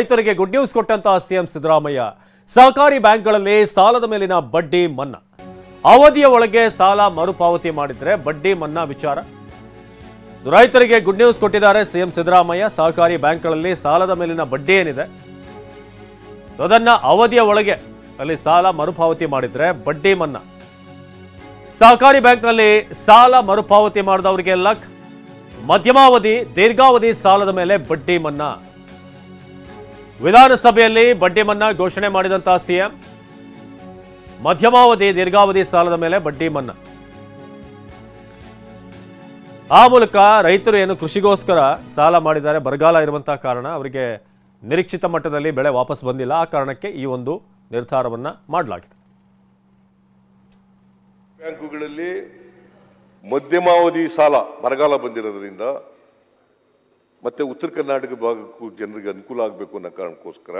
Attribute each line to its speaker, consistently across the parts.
Speaker 1: ರೈತರಿಗೆ good news ಕೊಟ್ಟಂತಹ CM Siddaramaiah ಸಹಕಾರಿ ಬ್ಯಾಂಕ್ಗಳಲ್ಲಿ ಸಾಲದ ಮೇಲಿನ ಬಡ್ಡಿ ಮನ್ನಾ ಅವಧಿಯ ಒಳಗೆ ಸಾಲ ಮರುಪಾವತಿ ಮಾಡಿದ್ರೆ ಬಡ್ಡಿ ಮನ್ನಾ ವಿಚಾರ ರೈತರಿಗೆ ಗುಡ್ ನ್ಯೂಸ್ ಕೊಟ್ಟಿದ್ದಾರೆ ಸಿಎಂ ಸಿದ್ದರಾಮಯ್ಯ ಸಹಕಾರಿ ಬ್ಯಾಂಕ್ಗಳಲ್ಲಿ ಸಾಲದ ಮೇಲಿನ ಬಡ್ಡಿ ಏನಿದೆ ಅದನ್ನ ಅವಧಿಯ ಒಳಗೆ ಅಲ್ಲಿ ಸಾಲ ಮರುಪಾವತಿ ಮಾಡಿದ್ರೆ ಬಡ್ಡಿ ಮನ್ನಾ ಸಹಕಾರಿ ಬ್ಯಾಂಕ್ನಲ್ಲಿ ಸಾಲ ಮರುಪಾವತಿ ಮಾಡಿದವರಿಗೆ ಲಕ್ ಮಧ್ಯಮಾವಧಿ ದೀರ್ಘಾವಧಿ ಸಾಲದ ಮೇಲೆ ಬಡ್ಡಿ ಮನ್ನಾ ವಿಧಾನಸಭೆಯಲ್ಲಿ ಬಡ್ಡಿ ಮನ್ನಾ ಘೋಷಣೆ ಮಾಡಿದಂತಹ ಸಿಎಂ ಮಧ್ಯಮಾವಧಿ ದೀರ್ಘಾವಧಿ ಸಾಲದ ಮೇಲೆ ಬಡ್ಡಿ ಮನ್ನಾ ಆ ಮೂಲಕ ರೈತರು ಏನು ಕೃಷಿಗೋಸ್ಕರ ಸಾಲ ಮಾಡಿದ್ದಾರೆ ಬರಗಾಲ ಇರುವಂತಹ ಕಾರಣ ಅವರಿಗೆ ನಿರೀಕ್ಷಿತ ಮಟ್ಟದಲ್ಲಿ ಬೆಳೆ ವಾಪಸ್ ಬಂದಿಲ್ಲ ಆ ಕಾರಣಕ್ಕೆ ಈ ಒಂದು ನಿರ್ಧಾರವನ್ನ ಮಾಡಲಾಗಿದೆ
Speaker 2: ಬ್ಯಾಂಕುಗಳಲ್ಲಿ ಮಧ್ಯಮಾವಧಿ ಸಾಲ ಬರಗಾಲ ಬಂದಿರೋದ್ರಿಂದ ಮತ್ತೆ ಉತ್ತರ ಕರ್ನಾಟಕ ಭಾಗಕ್ಕೂ ಜನರಿಗೆ ಅನುಕೂಲ ಆಗಬೇಕು ಅನ್ನೋ ಕಾರಣಕ್ಕೋಸ್ಕರ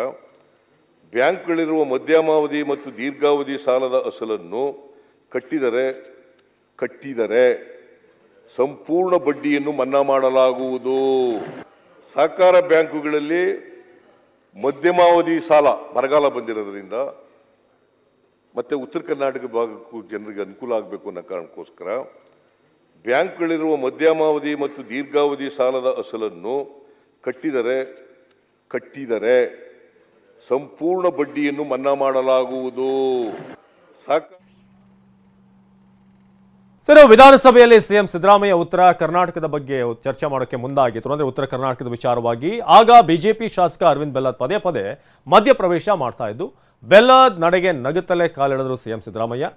Speaker 2: ಬ್ಯಾಂಕ್ಗಳಿರುವ ಮಧ್ಯಮಾವಧಿ ಮತ್ತು ದೀರ್ಘಾವಧಿ ಸಾಲದ ಅಸಲನ್ನು ಕಟ್ಟಿದರೆ ಸಂಪೂರ್ಣ ಬಡ್ಡಿಯನ್ನು ಮನ್ನಾ ಮಾಡಲಾಗುವುದು. ಸಹಕಾರ ಬ್ಯಾಂಕುಗಳಲ್ಲಿ ಮಧ್ಯಮಾವಧಿ ಸಾಲ ಬರಗಾಲ ಬಂದಿರೋದ್ರಿಂದ ಮತ್ತೆ ಉತ್ತರ ಕರ್ನಾಟಕ ಭಾಗಕ್ಕೂ ಜನರಿಗೆ ಅನುಕೂಲ ಆಗಬೇಕು ಅನ್ನೋ ಕಾರಣಕ್ಕೋಸ್ಕರ ಬ್ಯಾಂಕ್ಗಳಿರುವ ಮಧ್ಯಮಾವಧಿ ಮತ್ತು ದೀರ್ಘಾವಧಿ ಸಾಲದ ಅಸಲನ್ನು ಕಟ್ಟಿದರೆ ಸಂಪೂರ್ಣ ಬಡ್ಡಿಯನ್ನು ಮನ್ನಾ ಮಾಡಲಾಗುವುದು.
Speaker 1: ಸರ್, ವಿಧಾನಸಭೆಯಲ್ಲಿ ಸಿಎಂ ಸಿದ್ದರಾಮಯ್ಯ ಉತ್ತರ ಕರ್ನಾಟಕದ ಬಗ್ಗೆ ಚರ್ಚೆ ಮಾಡೋಕೆ ಮುಂದಾಗಿತ್ತು. ಅಂದ್ರೆ ಉತ್ತರ ಕರ್ನಾಟಕದ ವಿಚಾರವಾಗಿ ಆಗ ಬಿಜೆಪಿ ಶಾಸಕ ಅರವಿಂದ್ ಬೆಲ್ಲದ್ ಪದೇ ಪದೇ ಮಧ್ಯಪ್ರವೇಶ ಮಾಡ್ತಾ ಇದ್ದು ಬೆಲ್ಲದ್ ನಡೆಗೆ ನಗುತ್ತಲೇ ಕಾಲಿಡಿದ್ರು ಸಿಎಂ ಸಿದ್ದರಾಮಯ್ಯ.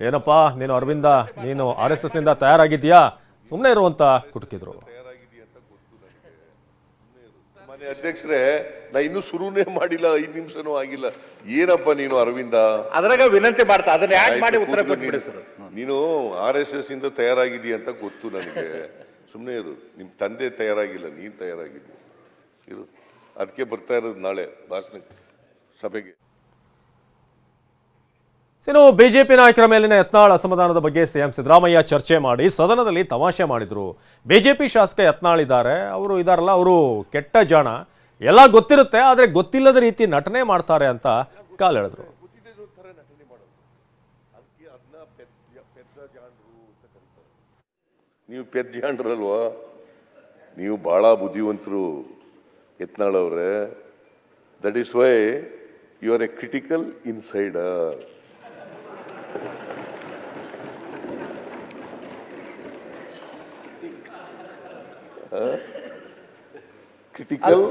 Speaker 1: ಏನಪ್ಪಾ ನೀನು ಅರವಿಂದ, ನೀನು RSS ನಿಂದ ತಯಾರಾಗಿದ್ಯಾ, ಸುಮ್ಮನೆ ಇರುವಂತ ಕುಟುಕಿದ್ರು.
Speaker 2: ಮನೆ ಅಧ್ಯಕ್ಷರೇ, ನಾ ಇನ್ನೂ ಶುರುನೇ ಮಾಡಿಲ್ಲ, 5 ನಿಮಿಷನೂ ಆಗಿಲ್ಲ. ಏನಪ್ಪ ನೀನು ಅರವಿಂದ
Speaker 3: ಅದ್ರಾಗ ವಿನಂತಿ ಮಾಡ್ತಾ ಅದನ್ನ ಯಾಕೆ ಮಾಡಿ ಉತ್ತರ ಕೊಟ್ಬಿಡಿ ಸರ್.
Speaker 2: ನೀನು RSS ಇಂದ ತಯಾರಾಗಿದ್ದೀಯ ಅಂತ ಗೊತ್ತು ನನಗೆ. ಸುಮ್ಮನೆ ಇರು, ನಿಮ್ ತಂದೆ ತಯಾರಾಗಿಲ್ಲ, ನೀನ್ ತಯಾರಾಗಿದ್ದೀಯ ಇರು. ಅದಕ್ಕೆ ಬರ್ತಾ ಇರೋದು ನಾಳೆ ಭಾಷಣ ಸಭೆಗೆ.
Speaker 1: ಇನ್ನು ಬಿಜೆಪಿ ನಾಯಕರ ಮೇಲಿನ ಯತ್ನಾಳ್ ಅಸಮಾಧಾನದ ಬಗ್ಗೆ ಸಿಎಂ ಸಿದ್ದರಾಮಯ್ಯ ಚರ್ಚೆ ಮಾಡಿ ಸದನದಲ್ಲಿ ತಮಾಷೆ ಮಾಡಿದ್ರು. ಬಿಜೆಪಿ ಶಾಸಕ ಯತ್ನಾಳ್ ಇದ್ದಾರೆ, ಅವರು ಇದಾರಲ್ಲ, ಅವರು ಕೆಟ್ಟ ಜಾಣ, ಎಲ್ಲ ಗೊತ್ತಿರುತ್ತೆ ಆದ್ರೆ ಗೊತ್ತಿಲ್ಲದ ರೀತಿ ನಟನೆ ಮಾಡ್ತಾರೆ ಅಂತ ಕಾಲೆಳೆದ್ರು.
Speaker 2: ನೀವು ಪೆದ್ದ ಜಾಣರಲ್ವಾ, ನೀವು ಬಹಳ ಬುದ್ಧಿವಂತರು ಯತ್ನಾಳ್ ಅವರೇ. That is why you are a critical insider. Critical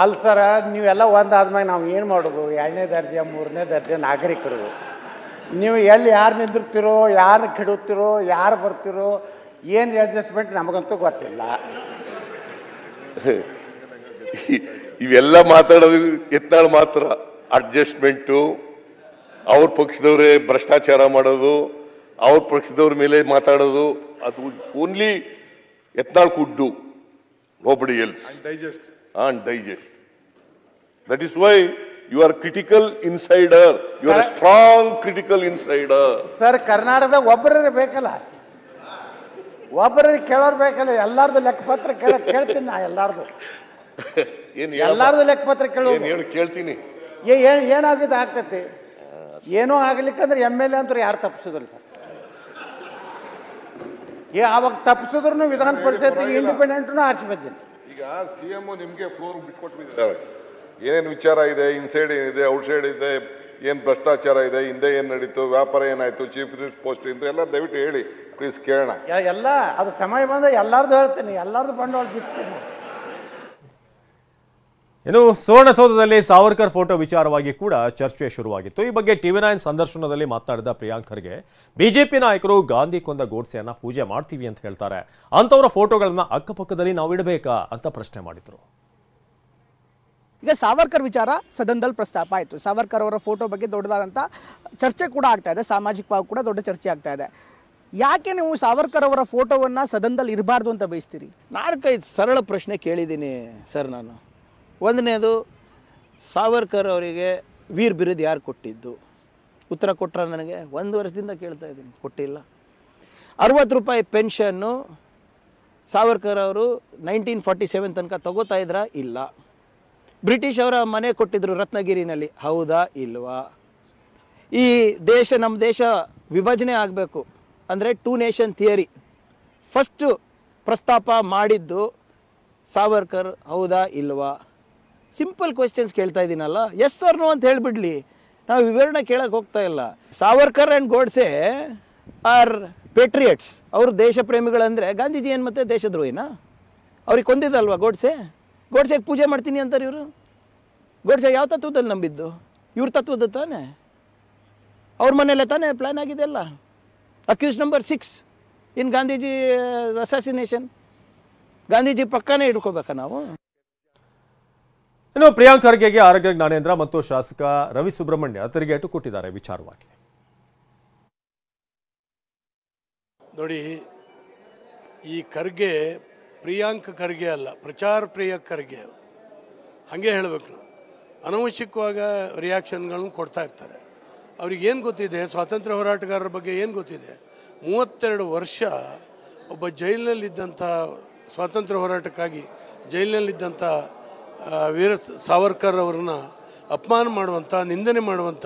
Speaker 4: ಅಲ್ಲ ಸರ, ನೀವೆಲ್ಲ ಒಂದಾದ್ಮೇಲೆ ನಾವು ಏನು ಮಾಡೋದು? 2ನೇ ದರ್ಜೆ 3ನೇ ದರ್ಜೆ ನಾಗರಿಕರು. ನೀವು ಎಲ್ಲಿ ಯಾರು ನಿಂದಿರ್ತಿರೋ, ಯಾರು ಕೆಡುತ್ತಿರೋ, ಯಾರು ಬರ್ತಿರೋ, ಏನು ಅಡ್ಜಸ್ಟ್ಮೆಂಟ್ ನಮಗಂತೂ ಗೊತ್ತಿಲ್ಲ.
Speaker 2: ಇವೆಲ್ಲ ಮಾತಾಡೋದು ಯತ್ನಾಳ್ ಮಾತ್ರ. ಅಡ್ಜಸ್ಟ್ಮೆಂಟು, ಅವ್ರ ಪಕ್ಷದವರೇ ಭ್ರಷ್ಟಾಚಾರ ಮಾಡೋದು, ಅವ್ರ ಪಕ್ಷದವ್ರ ಮೇಲೆ ಮಾತಾಡೋದು, ಅದು only Yatnal could do, nobody else. And digest. That is why you are critical insider. You are a strong critical insider.
Speaker 4: Sir, ಕರ್ನಾಟಕದಾಗ ಒಬ್ಬರೇ ಬೇಕಲ್ಲ, ಒಬ್ಬರಿಗೆ ಕೇಳೋರು ಬೇಕಲ್ಲ. ಎಲ್ಲಾರ್ದು ಲೆಕ್ಕಪತ್ರ ಕೇಳ್ತೀನಿ ನಾ. ಎಲ್ಲಾರ್ದು ಲೆಕ್ಕಪತ್ರ
Speaker 2: ಕೇಳ್ತೀನಿ.
Speaker 4: ಏನಾಗಿದೆ ಆಗ್ತೈತಿ, ಏನೋ ಆಗ್ಲಿಕ್ಕಂದ್ರೆ MLA ಅಂತೂ ಯಾರು ತಪ್ಪಿಸೋದಿಲ್ಲ ಸರ್. ಅವಾಗ ತಪ್ಪಿಸಿದ್ರು ವಿಧಾನ ಪರಿಷತ್ತಿಗೆ ಇಂಡಿಪೆಂಡೆಂಟ್ನು ಆರಿಸಿ ಬಂದಿನಿ.
Speaker 5: ಈಗ CM ನಿಮ್ಗೆ ಫ್ಲೋರ್ ಬಿಟ್ಕೊಟ್ಬಿಟ್ಟಿದ್ದಾರೆ. ಏನೇನು ವಿಚಾರ ಇದೆ, ಇನ್ಸೈಡ್ ಏನಿದೆ, ಔಟ್ಸೈಡ್ ಇದೆ, ಏನು ಭ್ರಷ್ಟಾಚಾರ ಇದೆ, ಹಿಂದೆ ಏನು ನಡೀತು, ವ್ಯಾಪಾರ ಏನಾಯ್ತು, ಚೀಫ್ ಮಿನಿಸ್ಟರ್ ಪೋಸ್ಟ್ ಇಂದು ಎಲ್ಲ ದಯವಿಟ್ಟು ಹೇಳಿ ಪ್ಲೀಸ್, ಕೇಳೋಣ.
Speaker 4: ಎಲ್ಲ ಅದು ಸಮಯ ಬಂದ ಎಲ್ಲಾರ್ದು ಹೇಳ್ತೀನಿ, ಎಲ್ಲಾರ್ದು ಬಂಡವಾಳ ಬಿಡ್ತೀನಿ.
Speaker 1: ಇನ್ನು ಸುವರ್ಣಸೌಧದಲ್ಲಿ ಸಾವರ್ಕರ್ ಫೋಟೋ ವಿಚಾರವಾಗಿ ಕೂಡ ಚರ್ಚೆ ಶುರುವಾಗಿತ್ತು. ಈ ಬಗ್ಗೆ TV9 ಸಂದರ್ಶನದಲ್ಲಿ ಮಾತನಾಡಿದ ಪ್ರಿಯಾಂಕ್ ಖರ್ಗೆ, ಬಿಜೆಪಿ ನಾಯಕರು ಗಾಂಧಿ ಕೊಂದ ಗೋಡ್ಸೆಯನ್ನ ಪೂಜೆ ಮಾಡ್ತೀವಿ ಅಂತ ಹೇಳ್ತಾರೆ, ಅಂತವರ ಫೋಟೋಗಳನ್ನ ಅಕ್ಕಪಕ್ಕದಲ್ಲಿ ನಾವು ಇಡಬೇಕಾ ಅಂತ ಪ್ರಶ್ನೆ ಮಾಡಿದ್ರು.
Speaker 6: ಈಗ ಸಾವರ್ಕರ್ ವಿಚಾರ ಸದನದಲ್ಲಿ ಪ್ರಸ್ತಾಪ ಆಯಿತು. ಸಾವರ್ಕರ್ ಅವರ ಫೋಟೋ ಬಗ್ಗೆ ದೊಡ್ಡದಾದಂಥ ಚರ್ಚೆ ಕೂಡ ಆಗ್ತಾ ಇದೆ, ಸಾಮಾಜಿಕವಾಗಿ ಕೂಡ ದೊಡ್ಡ ಚರ್ಚೆ ಆಗ್ತಾ ಇದೆ. ಯಾಕೆ ನೀವು ಸಾವರ್ಕರ್ ಅವರ ಫೋಟೋವನ್ನು ಸದನದಲ್ಲಿ ಇರಬಾರ್ದು ಅಂತ ಬಯಸ್ತೀರಿ?
Speaker 7: 4-5 ಸರಳ ಪ್ರಶ್ನೆ ಕೇಳಿದ್ದೀನಿ ಸರ್ ನಾನು. ಒಂದನೇದು, ಸಾವರ್ಕರ್ ಅವರಿಗೆ ವೀರ್ ಬಿರುದು ಯಾರು ಕೊಟ್ಟಿದ್ದು? ಉತ್ತರ ಕೊಟ್ಟರೆ ನನಗೆ 1 ವರ್ಷದಿಂದ ಕೇಳ್ತಾ ಇದ್ದೀನಿ, ಕೊಟ್ಟಿಲ್ಲ. 60 ರೂಪಾಯಿ ಪೆನ್ಷನ್ನು ಸಾವರ್ಕರ್ ಅವರು 1947 ತನಕ ತಗೋತಾ ಇದ್ರಾ? ಇಲ್ಲ. ಬ್ರಿಟಿಷ್ ಅವರ ಮನೆ ಕೊಟ್ಟಿದ್ರು ರತ್ನಗಿರಿನಲ್ಲಿ, ಹೌದಾ ಇಲ್ವಾ? ಈ ದೇಶ, ನಮ್ಮ ದೇಶ ವಿಭಜನೆ ಆಗಬೇಕು ಅಂದರೆ 2 ನೇಷನ್ ಥಿಯರಿ ಫಸ್ಟು ಪ್ರಸ್ತಾಪ ಮಾಡಿದ್ದು ಸಾವರ್ಕರ್, ಹೌದಾ ಇಲ್ವಾ? ಸಿಂಪಲ್ ಕ್ವೆಶ್ಚನ್ಸ್ ಕೇಳ್ತಾ ಇದ್ದೀನಲ್ಲ, ಎಸ್ ಆರ್ ನೋ ಅಂತ ಹೇಳಿಬಿಡ್ಲಿ, ನಾವು ವಿವರಣೆ ಕೇಳಕ್ಕೆ ಹೋಗ್ತಾ ಇಲ್ಲ. ಸಾವರ್ಕರ್ ಆ್ಯಂಡ್ ಗೋಡ್ಸೆ ಆರ್ ಪೇಟ್ರಿಯಟ್ಸ್, ಅವರು ದೇಶ ಪ್ರೇಮಿಗಳಂದರೆ ಗಾಂಧೀಜಿ ಏನು ಮತ್ತೆ ದೇಶದ್ರೋಹಿನಾ? ಅವ್ರಿಗೆ ಕೊಂದಿದ್ದಲ್ವಾ ಗೋಡ್ಸೆ? ಗೋಡ್ಸೆಗೆ ಪೂಜೆ ಮಾಡ್ತೀನಿ ಅಂತಾರೆ ಇವರು. ಗೋಡ್ಸೆ ಯಾವ ತತ್ವದಲ್ಲಿ ನಂಬಿದ್ದು? ಇವ್ರ ತತ್ವದ ತಾನೆ, ಅವ್ರ ಮನೆಯಲ್ಲೇ ತಾನೇ ಪ್ಲ್ಯಾನ್ ಆಗಿದೆ ಅಲ್ಲ. ಅಕ್ಯೂಸ್ ನಂಬರ್ 6 ಇನ್ ಗಾಂಧೀಜಿ ಅಸಾಸಿನೇಷನ್. ಗಾಂಧೀಜಿ ಪಕ್ಕನೇ ಹಿಡ್ಕೋಬೇಕಾ ನಾವು?
Speaker 1: ಇನ್ನು ಪ್ರಿಯಾಂಕ್ ಖರ್ಗೆಗೆ ಆರೋಗ್ಯ ಜ್ಞಾನೇಂದ್ರ ಮತ್ತು ಶಾಸಕ ರವಿ ಸುಬ್ರಹ್ಮಣ್ಯ ತಿರುಗೇಟು ಕೊಟ್ಟಿದ್ದಾರೆ ವಿಚಾರವಾಗಿ.
Speaker 8: ನೋಡಿ, ಈ ಖರ್ಗೆ ಪ್ರಿಯಾಂಕ್ ಖರ್ಗೆ ಅಲ್ಲ, ಪ್ರಚಾರ ಪ್ರಿಯ ಖರ್ಗೆ. ಹಾಗೆ ಹೇಳಬೇಕು ನಾವು. ಅನವಶ್ಯಕವಾಗ ರಿಯಾಕ್ಷನ್ಗಳನ್ನು ಕೊಡ್ತಾ ಇರ್ತಾರೆ. ಅವ್ರಿಗೇನು ಗೊತ್ತಿದೆ ಸ್ವಾತಂತ್ರ್ಯ ಹೋರಾಟಗಾರರ ಬಗ್ಗೆ? ಏನು ಗೊತ್ತಿದೆ? 32 ವರ್ಷ ಒಬ್ಬ ಜೈಲಿನಲ್ಲಿದ್ದಂಥ, ಸ್ವಾತಂತ್ರ್ಯ ಹೋರಾಟಕ್ಕಾಗಿ ಜೈಲಿನಲ್ಲಿದ್ದಂಥ ವೀರ ಸಾವರ್ಕರ್ ಅವರನ್ನು ಅಪಮಾನ ಮಾಡುವಂಥ, ನಿಂದನೆ ಮಾಡುವಂಥ,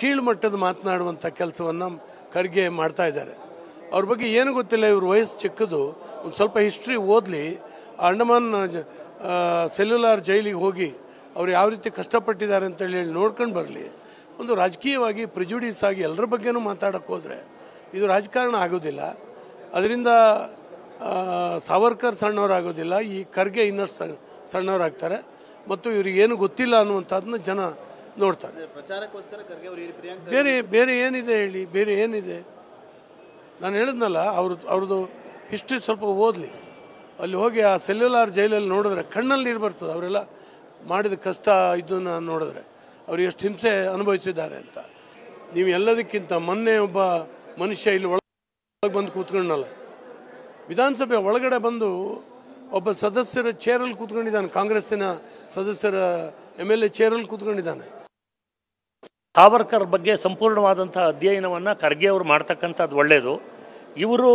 Speaker 8: ಕೀಳುಮಟ್ಟದ ಮಾತನಾಡುವಂಥ ಕೆಲಸವನ್ನು ಖರ್ಗೆ ಮಾಡ್ತಾ ಇದ್ದಾರೆ. ಅವ್ರ ಬಗ್ಗೆ ಏನು ಗೊತ್ತಿಲ್ಲ. ಇವ್ರ ವಯಸ್ಸು ಚಿಕ್ಕದು, ಒಂದು ಸ್ವಲ್ಪ ಹಿಸ್ಟ್ರಿ ಓದಲಿ. ಅಂಡಮಾನ್ ಸೆಲ್ಯುಲಾರ್ ಜೈಲಿಗೆ ಹೋಗಿ ಅವ್ರು ಯಾವ ರೀತಿ ಕಷ್ಟಪಟ್ಟಿದ್ದಾರೆ ಅಂತೇಳಿ ನೋಡ್ಕೊಂಡು ಬರಲಿ. ಒಂದು ರಾಜಕೀಯವಾಗಿ ಪ್ರಿಜುಡಿಸ್ ಆಗಿ ಎಲ್ಲರ ಬಗ್ಗೆನೂ ಮಾತಾಡೋಕ್ಕೆ ಹೋದರೆ ಇದು ರಾಜಕಾರಣ ಆಗೋದಿಲ್ಲ. ಅದರಿಂದ ಸಾವರ್ಕರ್ ಸಣ್ಣವರಾಗೋದಿಲ್ಲ, ಈ ಖರ್ಗೆ ಇನ್ನಷ್ಟು ಸಣ್ಣವರಾಗ್ತಾರೆ ಮತ್ತು ಇವ್ರಿಗೇನು ಗೊತ್ತಿಲ್ಲ ಅನ್ನುವಂಥದ್ದನ್ನ ಜನ ನೋಡ್ತಾರೆ. ಬೇರೆ ಏನಿದೆ ಹೇಳಿ? ಬೇರೆ ಏನಿದೆ? ನಾನು ಹೇಳಿದ್ನಲ್ಲ, ಅವ್ರದ್ದು ಹಿಸ್ಟ್ರಿ ಸ್ವಲ್ಪ ಓದಲಿ. ಅಲ್ಲಿ ಹೋಗಿ ಆ ಸೆಲ್ಯುಲಾರ್ ಜೈಲಲ್ಲಿ ನೋಡಿದ್ರೆ ಕಣ್ಣಲ್ಲಿ ನೀರು ಬರ್ತದೆ. ಅವರೆಲ್ಲ ಮಾಡಿದ ಕಷ್ಟ ಇದನ್ನು ನೋಡಿದ್ರೆ ಅವ್ರು ಎಷ್ಟು ಹಿಂಸೆ ಅನುಭವಿಸಿದ್ದಾರೆ ಅಂತ. ನೀವು ಎಲ್ಲದಕ್ಕಿಂತ ಮೊನ್ನೆ ಒಬ್ಬ ಮನುಷ್ಯ ಇಲ್ಲಿ ಒಳಗೆ ಬಂದು ಕೂತ್ಕೊಂಡಲ್ಲ, ವಿಧಾನಸಭೆ ಒಳಗಡೆ ಬಂದು ಒಬ್ಬ ಸದಸ್ಯರ ಚೇರಲ್ಲಿ ಕೂತ್ಕೊಂಡಿದ್ದಾನೆ, ಕಾಂಗ್ರೆಸ್ಸಿನ ಸದಸ್ಯರ MLA ಚೇರಲ್ಲಿ ಕೂತ್ಕೊಂಡಿದ್ದಾನೆ.
Speaker 9: ಸಾವರ್ಕರ್ ಬಗ್ಗೆ ಸಂಪೂರ್ಣವಾದಂಥ ಅಧ್ಯಯನವನ್ನು ಖರ್ಗೆ ಅವರು ಮಾಡ್ತಕ್ಕಂಥದ್ದು ಒಳ್ಳೆಯದು. ಇವರು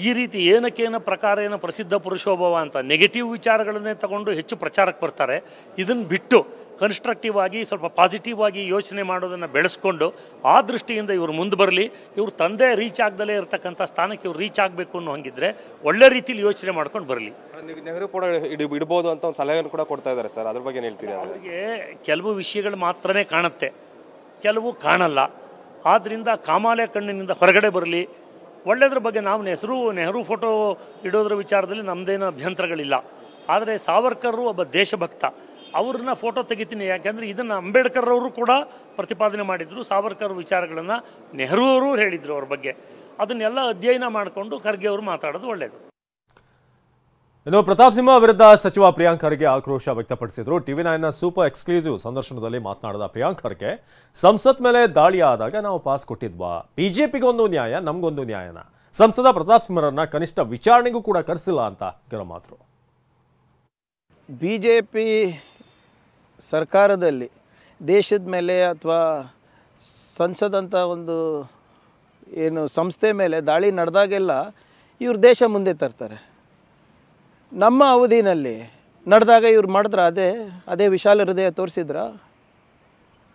Speaker 9: ಈ ರೀತಿ ಏನಕ್ಕೇನ ಪ್ರಕಾರ ಏನೋ ಪ್ರಸಿದ್ಧ ಪುರುಷೋಭವ ಅಂತ ನೆಗೆಟಿವ್ ವಿಚಾರಗಳನ್ನೇ ತಗೊಂಡು ಹೆಚ್ಚು ಪ್ರಚಾರಕ್ಕೆ ಬರ್ತಾರೆ. ಇದನ್ನು ಬಿಟ್ಟು ಕನ್ಸ್ಟ್ರಕ್ಟಿವ್ ಆಗಿ ಸ್ವಲ್ಪ ಪಾಸಿಟಿವ್ ಆಗಿ ಯೋಚನೆ ಮಾಡೋದನ್ನು ಬೆಳೆಸ್ಕೊಂಡು ಆ ದೃಷ್ಟಿಯಿಂದ ಇವರು ಮುಂದೆ ಬರಲಿ. ಇವರು ತಂದೆ ರೀಚ್ ಆಗದಲ್ಲೇ ಇರತಕ್ಕಂಥ ಸ್ಥಾನಕ್ಕೆ ಇವ್ರು ರೀಚ್ ಆಗಬೇಕು ಅನ್ನೋ ಹಂಗಿದ್ರೆ ಒಳ್ಳೆ ರೀತಿಯಲ್ಲಿ ಯೋಚನೆ ಮಾಡ್ಕೊಂಡು ಬರಲಿ.
Speaker 10: ನೆಹರು ಕೂಡ ಇಡ್ಬೋದು ಅಂತ ಒಂದು ಸಲಹೆಯನ್ನು ಕೂಡ ಕೊಡ್ತಾ ಇದ್ದಾರೆ ಸರ್, ಅದ್ರ ಬಗ್ಗೆ ಹೇಳ್ತೀರಿ?
Speaker 9: ಅವರಿಗೆ ಕೆಲವು ವಿಷಯಗಳು ಮಾತ್ರನೇ ಕಾಣುತ್ತೆ, ಕೆಲವು ಕಾಣಲ್ಲ. ಆದ್ದರಿಂದ ಕಾಮಾಲೆ ಕಣ್ಣಿನಿಂದ ಹೊರಗಡೆ ಬರಲಿ. ಒಳ್ಳೆಯದ್ರ ಬಗ್ಗೆ ನಾವು ನೆಹರು ಫೋಟೋ ಇಡೋದ್ರ ವಿಚಾರದಲ್ಲಿ ನಮ್ಮದೇನು ಅಭ್ಯಂತರಗಳಿಲ್ಲ. ಆದರೆ ಸಾವರ್ಕರ್ ಒಬ್ಬ ದೇಶಭಕ್ತ, ಅವ್ರನ್ನ ಫೋಟೋ ತೆಗಿತೀನಿ. ಯಾಕೆಂದರೆ ಇದನ್ನು ಅಂಬೇಡ್ಕರ್ ಅವರು ಕೂಡ ಪ್ರತಿಪಾದನೆ ಮಾಡಿದರು. ಸಾವರ್ಕರ್ ವಿಚಾರಗಳನ್ನು ನೆಹರು ಅವರು ಹೇಳಿದರು ಅವ್ರ ಬಗ್ಗೆ. ಅದನ್ನೆಲ್ಲ ಅಧ್ಯಯನ ಮಾಡಿಕೊಂಡು ಖರ್ಗೆ ಅವರು ಮಾತಾಡೋದು ಒಳ್ಳೆಯದು.
Speaker 1: ಇನ್ನು ಪ್ರತಾಪ್ ಸಿಂಹ ವಿರುದ್ಧ ಸಚಿವ ಪ್ರಿಯಾಂಕ್ ಖರ್ಗೆ ಆಕ್ರೋಶ ವ್ಯಕ್ತಪಡಿಸಿದರು. TV9ನ ಸೂಪರ್ ಎಕ್ಸ್ಕ್ಲೂಸಿವ್ ಸಂದರ್ಶನದಲ್ಲಿ ಮಾತನಾಡಿದ ಪ್ರಿಯಾಂಕ್ ಖರ್ಗೆ, ಸಂಸತ್ ಮೇಲೆ ದಾಳಿ ಆದಾಗ ನಾವು ಪಾಸ್ ಕೊಟ್ಟಿದ್ವಾ? ಬಿಜೆಪಿಗೊಂದು ನ್ಯಾಯ, ನಮಗೊಂದು ನ್ಯಾಯನ? ಸಂಸದ ಪ್ರತಾಪ್ ಸಿಂಹರನ್ನ ಕನಿಷ್ಠ ವಿಚಾರಣೆಗೂ ಕೂಡ ಕರೆಸಿಲ್ಲ ಅಂತ ಗರಮಾದ್ರು.
Speaker 7: BJP ಸರ್ಕಾರದಲ್ಲಿ ದೇಶದ ಮೇಲೆ ಅಥವಾ ಸಂಸದಂಥ ಒಂದು ಏನು ಸಂಸ್ಥೆ ಮೇಲೆ ದಾಳಿ ನಡೆದಾಗೆಲ್ಲ ಇವ್ರು ದೇಶ ಮುಂದೆ ತರ್ತಾರೆ. ನಮ್ಮ ಅವಧಿನಲ್ಲಿ ನಡೆದಾಗ ಇವ್ರು ಮಾಡಿದ್ರ ಅದೇ ವಿಶಾಲ ಹೃದಯ ತೋರಿಸಿದ್ರ?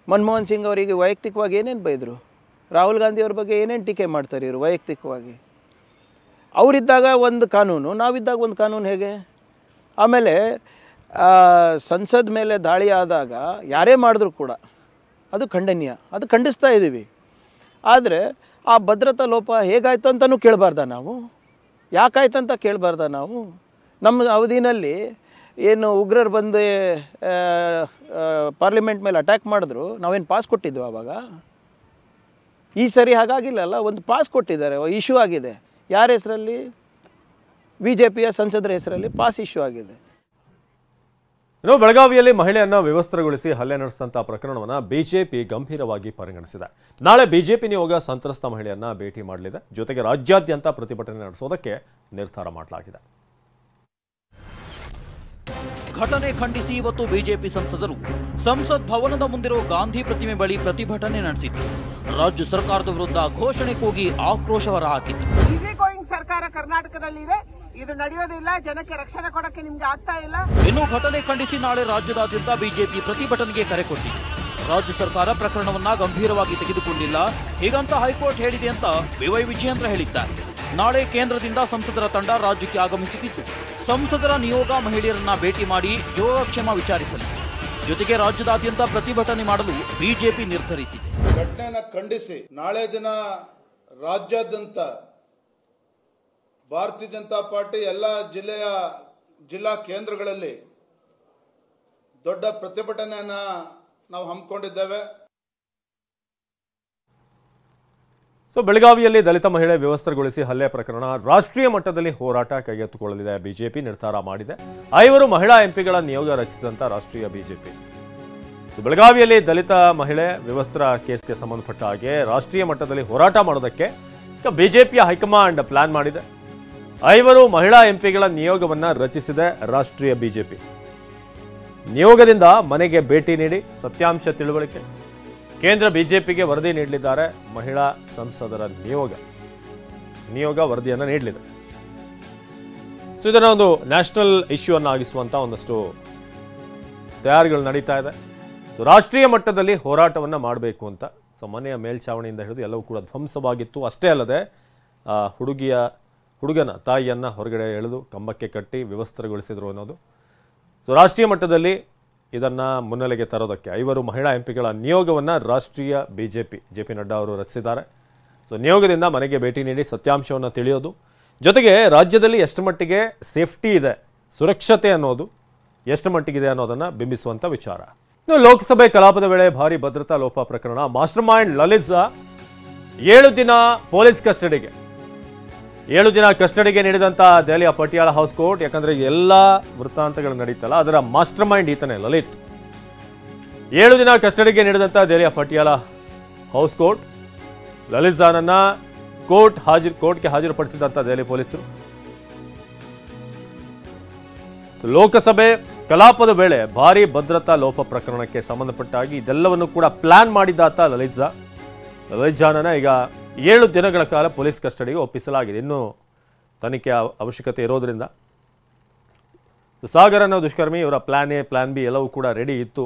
Speaker 7: ಮನಮೋಹನ್ ಸಿಂಗ್ ಅವರಿಗೆ ವೈಯಕ್ತಿಕವಾಗಿ ಏನೇನು ಬೈದರು? ರಾಹುಲ್ ಗಾಂಧಿ ಅವ್ರ ಬಗ್ಗೆ ಏನೇನು ಟೀಕೆ ಮಾಡ್ತಾರೆ ಇವರು ವೈಯಕ್ತಿಕವಾಗಿ? ಅವರಿದ್ದಾಗ ಒಂದು ಕಾನೂನು, ನಾವಿದ್ದಾಗ ಒಂದು ಕಾನೂನು ಹೇಗೆ? ಆಮೇಲೆ ಸಂಸದ್ ಮೇಲೆ ದಾಳಿ ಆದಾಗ ಯಾರೇ ಮಾಡಿದ್ರು ಕೂಡ ಅದು ಖಂಡನೀಯ, ಅದು ಖಂಡಿಸ್ತಾ ಇದ್ದೀವಿ. ಆದರೆ ಆ ಭದ್ರತಾ ಲೋಪ ಹೇಗಾಯ್ತು ಅಂತಲೂ ಕೇಳಬಾರ್ದ ನಾವು? ಯಾಕಾಯ್ತು ಅಂತ ಕೇಳಬಾರ್ದ ನಾವು? ನಮ್ಮ ಅವಧಿನಲ್ಲಿ ಏನು ಉಗ್ರರು ಬಂದು ಪಾರ್ಲಿಮೆಂಟ್ ಮೇಲೆ ಅಟ್ಯಾಕ್ ಮಾಡಿದ್ರು, ನಾವೇನು ಪಾಸ್ ಕೊಟ್ಟಿದ್ವಿ ಆವಾಗ? ಈ ಸರಿ ಹಾಗಾಗಿಲ್ಲಲ್ಲ, ಒಂದು ಪಾಸ್ ಕೊಟ್ಟಿದ್ದಾರೆ, ಇಶ್ಯೂ ಆಗಿದೆ. ಯಾರ ಹೆಸರಲ್ಲಿ? BJPಯ ಸಂಸದರ ಹೆಸರಲ್ಲಿ ಪಾಸ್ ಇಶ್ಯೂ ಆಗಿದೆ.
Speaker 1: ಇನ್ನು ಬೆಳಗಾವಿಯಲ್ಲಿ ಮಹಿಳೆಯನ್ನ ವ್ಯವಸ್ಥೆಗೊಳಿಸಿ ಹಲ್ಲೆ ನಡೆಸಿದಂಥ ಪ್ರಕರಣವನ್ನು ಬಿಜೆಪಿ ಗಂಭೀರವಾಗಿ ಪರಿಗಣಿಸಿದೆ. ನಾಳೆ ಬಿಜೆಪಿ ನಿಯೋಗ ಸಂತ್ರಸ್ತ ಮಹಿಳೆಯನ್ನ ಭೇಟಿ ಮಾಡಲಿದೆ. ಜೊತೆಗೆ ರಾಜ್ಯಾದ್ಯಂತ ಪ್ರತಿಭಟನೆ ನಡೆಸೋದಕ್ಕೆ ನಿರ್ಧಾರ ಮಾಡಲಾಗಿದೆ.
Speaker 11: ಘಟನೆ ಖಂಡಿಸಿ ಇವತ್ತು ಬಿಜೆಪಿ ಸಂಸದರು ಸಂಸತ್ ಭವನದ ಮುಂದಿರುವ ಗಾಂಧಿ ಪ್ರತಿಮೆ ಬಳಿ ಪ್ರತಿಭಟನೆ ನಡೆಸಿದ್ರು. ರಾಜ್ಯ ಸರ್ಕಾರದ ವಿರುದ್ಧ ಘೋಷಣೆ ಕೂಗಿ ಆಕ್ರೋಶ ಹೊರಹಾಕಿದ್ರು.
Speaker 12: ಈಸಿ ಗೋಯಿಂಗ್ ಸರ್ಕಾರ ಕರ್ನಾಟಕದಲ್ಲಿದೆ. ಇದು ನಡೆಯೋದಿಲ್ಲ. ಜನಕ್ಕೆ ರಕ್ಷಣೆ ಕೊಡಕ್ಕೆ ನಿಮ್ಗೆ ಆಗ್ತಾ ಇಲ್ಲ.
Speaker 11: ಇನ್ನು ಘಟನೆ ಖಂಡಿಸಿ ನಾಳೆ ರಾಜ್ಯದಾದ್ಯಂತ ಬಿಜೆಪಿ ಪ್ರತಿಭಟನೆಗೆ ಕರೆ ಕೊಟ್ಟಿದೆ. ರಾಜ್ಯ ಸರ್ಕಾರ ಪ್ರಕರಣವನ್ನ ಗಂಭೀರವಾಗಿ ತೆಗೆದುಕೊಂಡಿಲ್ಲ, ಹೀಗಂತ ಹೈಕೋರ್ಟ್ ಹೇಳಿದೆ ಅಂತ ಬಿವೈ ವಿಜಯೇಂದ್ರ ಹೇಳಿದ್ದಾರೆ. ನಾಳೆ ಕೇಂದ್ರದಿಂದ ಸಂಸದರ ತಂಡ ರಾಜ್ಯಕ್ಕೆ ಆಗಮಿಸುತ್ತಿದ್ದು, ಸಂಸದರ ನಿಯೋಗ ಮಹಿಳೆಯರನ್ನ ಭೇಟಿ ಮಾಡಿ ಯೋಗಕ್ಷೇಮ ವಿಚಾರಿಸಲಿದೆ. ಜೊತೆಗೆ ರಾಜ್ಯದಾದ್ಯಂತ ಪ್ರತಿಭಟನೆ ಮಾಡಲು ಬಿಜೆಪಿ ನಿರ್ಧರಿಸಿದೆ.
Speaker 13: ಘಟನೆಯನ್ನು ಖಂಡಿಸಿ ನಾಳೆ ದಿನ ರಾಜ್ಯಾದ್ಯಂತ ಭಾರತೀಯ ಜನತಾ ಪಾರ್ಟಿ ಎಲ್ಲ ಜಿಲ್ಲಾ ಕೇಂದ್ರಗಳಲ್ಲಿ ದೊಡ್ಡ ಪ್ರತಿಭಟನೆಯನ್ನ ನಾವು ಹಮ್ಮಿಕೊಂಡಿದ್ದೇವೆ.
Speaker 1: ಬೆಳಗಾವಿಯಲ್ಲಿ ದಲಿತ ಮಹಿಳೆ ವ್ಯವಸ್ಥೆಗೊಳಿಸಿ ಹಲ್ಲೆ ಪ್ರಕರಣ ರಾಷ್ಟ್ರೀಯ ಮಟ್ಟದಲ್ಲಿ ಹೋರಾಟ ಕೈಗೆತ್ತಿಕೊಳ್ಳಲಿದೆ. ಬಿಜೆಪಿ ನಿರ್ಧಾರ ಮಾಡಿದೆ. 5 ಮಹಿಳಾ ಎಂಪಿಗಳ ನಿಯೋಗ ರಚಿಸಿದಂತ ರಾಷ್ಟ್ರೀಯ ಬಿಜೆಪಿ ಬೆಳಗಾವಿಯಲ್ಲಿ ದಲಿತ ಮಹಿಳೆ ವ್ಯವಸ್ಥೆ ಕೇಸ್ಗೆ ಸಂಬಂಧಪಟ್ಟ ಹಾಗೆ ರಾಷ್ಟ್ರೀಯ ಮಟ್ಟದಲ್ಲಿ ಹೋರಾಟ ಮಾಡೋದಕ್ಕೆ ಬಿಜೆಪಿಯ ಹೈಕಮಾಂಡ್ ಪ್ಲಾನ್ ಮಾಡಿದೆ. 5 ಮಹಿಳಾ ಎಂಪಿಗಳ ನಿಯೋಗವನ್ನು ರಚಿಸಿದೆ ರಾಷ್ಟ್ರೀಯ ಬಿಜೆಪಿ. ನಿಯೋಗದಿಂದ ಮನೆಗೆ ಭೇಟಿ ನೀಡಿ ಸತ್ಯಾಂಶ ತಿಳುವಳಿಕೆ ಕೇಂದ್ರ ಬಿಜೆಪಿಗೆ ವರದಿ ನೀಡಲಿದ್ದಾರೆ. ಮಹಿಳಾ ಸಂಸದರ ನಿಯೋಗ ವರದಿಯನ್ನು ನೀಡಲಿದೆ. ಸೊ ಇದನ್ನ ಒಂದು ನ್ಯಾಷನಲ್ ಇಶ್ಯೂ ಆಗಿಸುವಂತ ಒಂದಷ್ಟು ತಯಾರಿಗಳು ನಡೀತಾ ಇದೆ. ರಾಷ್ಟ್ರೀಯ ಮಟ್ಟದಲ್ಲಿ ಹೋರಾಟವನ್ನು ಮಾಡಬೇಕು ಅಂತ. ಸೊ ಮನೆಯ ಮೇಲ್ಛಾವಣಿಯಿಂದ ಹಿಡಿದು ಎಲ್ಲವೂ ಕೂಡ ಧ್ವಂಸವಾಗಿತ್ತು. ಅಷ್ಟೇ ಅಲ್ಲದೆ ಹುಡುಗನ ತಾಯಿಯನ್ನು ಹೊರಗಡೆ ಎಳೆದು ಕಂಬಕ್ಕೆ ಕಟ್ಟಿ ವ್ಯವಸ್ಥೆಗೊಳಿಸಿದ್ರು ಅನ್ನೋದು. ಸೊ ರಾಷ್ಟ್ರೀಯ ಮಟ್ಟದಲ್ಲಿ ಇದನ್ನು ಮುನ್ನೆಲೆಗೆ ತರೋದಕ್ಕೆ 5 ಮಹಿಳಾ ಎಂಪಿಗಳ ನಿಯೋಗವನ್ನು ರಾಷ್ಟ್ರೀಯ ಜೆ ಪಿ ನಡ್ಡಾ ಅವರು ರಚಿಸಿದ್ದಾರೆ. ಸೊ ನಿಯೋಗದಿಂದ ಮನೆಗೆ ಭೇಟಿ ನೀಡಿ ಸತ್ಯಾಂಶವನ್ನು ತಿಳಿಯೋದು, ಜೊತೆಗೆ ರಾಜ್ಯದಲ್ಲಿ ಎಷ್ಟು ಮಟ್ಟಿಗೆ ಸೇಫ್ಟಿ ಇದೆ, ಸುರಕ್ಷತೆ ಅನ್ನೋದು ಎಷ್ಟು ಮಟ್ಟಿಗಿದೆ ಅನ್ನೋದನ್ನು ಬಿಂಬಿಸುವಂಥ ವಿಚಾರ. ಇನ್ನು ಲೋಕಸಭೆ ಕಲಾಪದ ವೇಳೆ ಭಾರಿ ಭದ್ರತಾ ಲೋಪ ಪ್ರಕರಣ. ಮಾಸ್ಟರ್ ಮೈಂಡ್ ಲಲಿತ್ 7 ದಿನ ಪೊಲೀಸ್ ಕಸ್ಟಡಿಗೆ 7 ದಿನ ಕಸ್ಟಡಿಗೆ ನೀಡಿದಂಥ ದೆಹಲಿಯ ಪಟಿಯಾಲ ಹೌಸ್ ಕೋರ್ಟ್. ಯಾಕಂದರೆ ಎಲ್ಲ ವೃತ್ತಾಂತಗಳು ನಡೀತಲ್ಲ, ಅದರ ಮಾಸ್ಟರ್ ಮೈಂಡ್ ಈತನೇ ಲಲಿತ್. 7 ದಿನ ಕಸ್ಟಡಿಗೆ ನೀಡಿದಂಥ ದೆಹಲಿಯ ಪಟಿಯಾಲ ಹೌಸ್ ಕೋರ್ಟ್ ಲಲಿತ್ ಜಾನನ್ನ ಕೋರ್ಟ್ಗೆ ಹಾಜರುಪಡಿಸಿದಂಥ ದೆಹಲಿ ಪೊಲೀಸರು. ಲೋಕಸಭೆ ಕಲಾಪದ ವೇಳೆ ಭಾರಿ ಭದ್ರತಾ ಲೋಪ ಪ್ರಕರಣಕ್ಕೆ ಸಂಬಂಧಪಟ್ಟಾಗಿ ಇದೆಲ್ಲವನ್ನು ಕೂಡ ಪ್ಲಾನ್ ಮಾಡಿದ್ದಾತ ಲಲಿತ್ ಜಾನನ್ನ ಈಗ 7 ದಿನಗಳ ಕಾಲ ಪೊಲೀಸ್ ಕಸ್ಟಡಿಗೆ ಒಪ್ಪಿಸಲಾಗಿದೆ. ಇನ್ನೂ ತನಿಖೆ ಅವಶ್ಯಕತೆ ಇರೋದ್ರಿಂದ ಸಾಗರ್ ಅನ್ನೋ ದುಷ್ಕರ್ಮಿ, ಇವರ ಪ್ಲಾನ್ ಎ ಪ್ಲಾನ್ ಬಿ ಎಲ್ಲವೂ ಕೂಡ ರೆಡಿ ಇತ್ತು.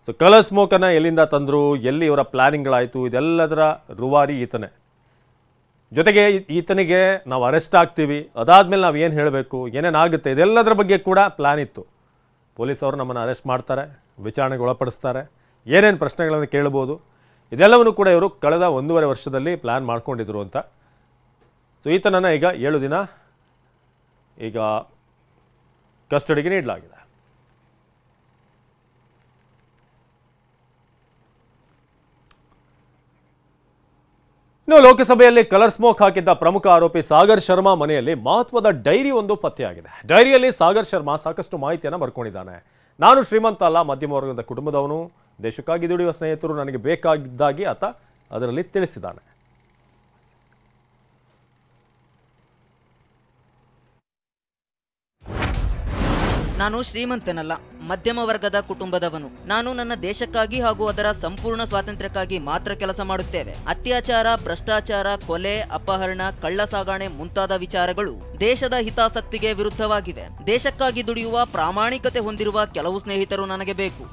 Speaker 1: ಸೊ ಕಲರ್ ಸ್ಮೋಕನ್ನು ಎಲ್ಲಿಂದ ತಂದರು, ಎಲ್ಲಿ ಇವರ ಪ್ಲಾನಿಂಗ್ಗಳಾಯಿತು, ಇದೆಲ್ಲದರ ರೂವಾರಿ ಈತನೇ. ಜೊತೆಗೆ ಈತನಿಗೆ ನಾವು ಅರೆಸ್ಟ್ ಆಗ್ತೀವಿ, ಅದಾದಮೇಲೆ ನಾವು ಏನು ಹೇಳಬೇಕು, ಏನೇನಾಗುತ್ತೆ, ಇದೆಲ್ಲದರ ಬಗ್ಗೆ ಕೂಡ ಪ್ಲ್ಯಾನ್ ಇತ್ತು. ಪೊಲೀಸವರು ನಮ್ಮನ್ನು ಅರೆಸ್ಟ್ ಮಾಡ್ತಾರೆ, ವಿಚಾರಣೆಗೆ ಒಳಪಡಿಸ್ತಾರೆ, ಏನೇನು ಪ್ರಶ್ನೆಗಳನ್ನು ಕೇಳ್ಬೋದು, ಇದೆಲ್ಲವನ್ನು ಕೂಡ ಇವರು ಕಳೆದ 1.5 ವರ್ಷದಲ್ಲಿ ಪ್ಲ್ಯಾನ್ ಮಾಡ್ಕೊಂಡಿದ್ರು ಅಂತ. ಸೊ ಈತನನ್ನು ಈಗ 7 ದಿನ ಈಗ ಕಸ್ಟಡಿಗೆ ನೀಡಲಾಗಿದೆ. ಇನ್ನು ಲೋಕಸಭೆಯಲ್ಲಿ ಕಲರ್ ಸ್ಮೋಕ್ ಹಾಕಿದ್ದ ಪ್ರಮುಖ ಆರೋಪಿ ಸಾಗರ್ ಶರ್ಮಾ ಮನೆಯಲ್ಲಿ ಮಹತ್ವದ ಡೈರಿ ಒಂದು ಪತ್ತೆಯಾಗಿದೆ. ಡೈರಿಯಲ್ಲಿ ಸಾಗರ್ ಶರ್ಮಾ ಸಾಕಷ್ಟು ಮಾಹಿತಿಯನ್ನು ಬರ್ಕೊಂಡಿದ್ದಾನೆ. ನಾನು ಶ್ರೀಮಂತ ಅಲ್ಲ, ಮಧ್ಯಮ ವರ್ಗದ ಕುಟುಂಬದವನು, ದೇಶಕ್ಕಾಗಿ ದುಡಿಯುವ ಸ್ನೇಹಿತರು ನನಗೆ ಬೇಕಾಗಿದ್ದಾಗಿ ಆತ ಅದರಲ್ಲಿ ತಿಳಿಸಿದ್ದಾನೆ.
Speaker 14: ನಾನು ಶ್ರೀಮಂತನಲ್ಲ, ಮಧ್ಯಮ ವರ್ಗದ ಕುಟುಂಬದವನು. ನಾನು ನನ್ನ ದೇಶಕ್ಕಾಗಿ ಹಾಗೂ ಅದರ ಸಂಪೂರ್ಣ ಸ್ವಾತಂತ್ರ್ಯಕ್ಕಾಗಿ ಮಾತ್ರ ಕೆಲಸ ಮಾಡುತ್ತೇವೆ. ಅತ್ಯಾಚಾರ, ಭ್ರಷ್ಟಾಚಾರ, ಕೊಲೆ, ಅಪಹರಣ, ಕಳ್ಳ ಸಾಗಣೆ ಮುಂತಾದ ವಿಚಾರಗಳು ದೇಶದ ಹಿತಾಸಕ್ತಿಗೆ ವಿರುದ್ಧವಾಗಿವೆ. ದೇಶಕ್ಕಾಗಿ ದುಡಿಯುವ ಪ್ರಾಮಾಣಿಕತೆ ಹೊಂದಿರುವ ಕೆಲವು ಸ್ನೇಹಿತರು ನನಗೆ ಬೇಕು.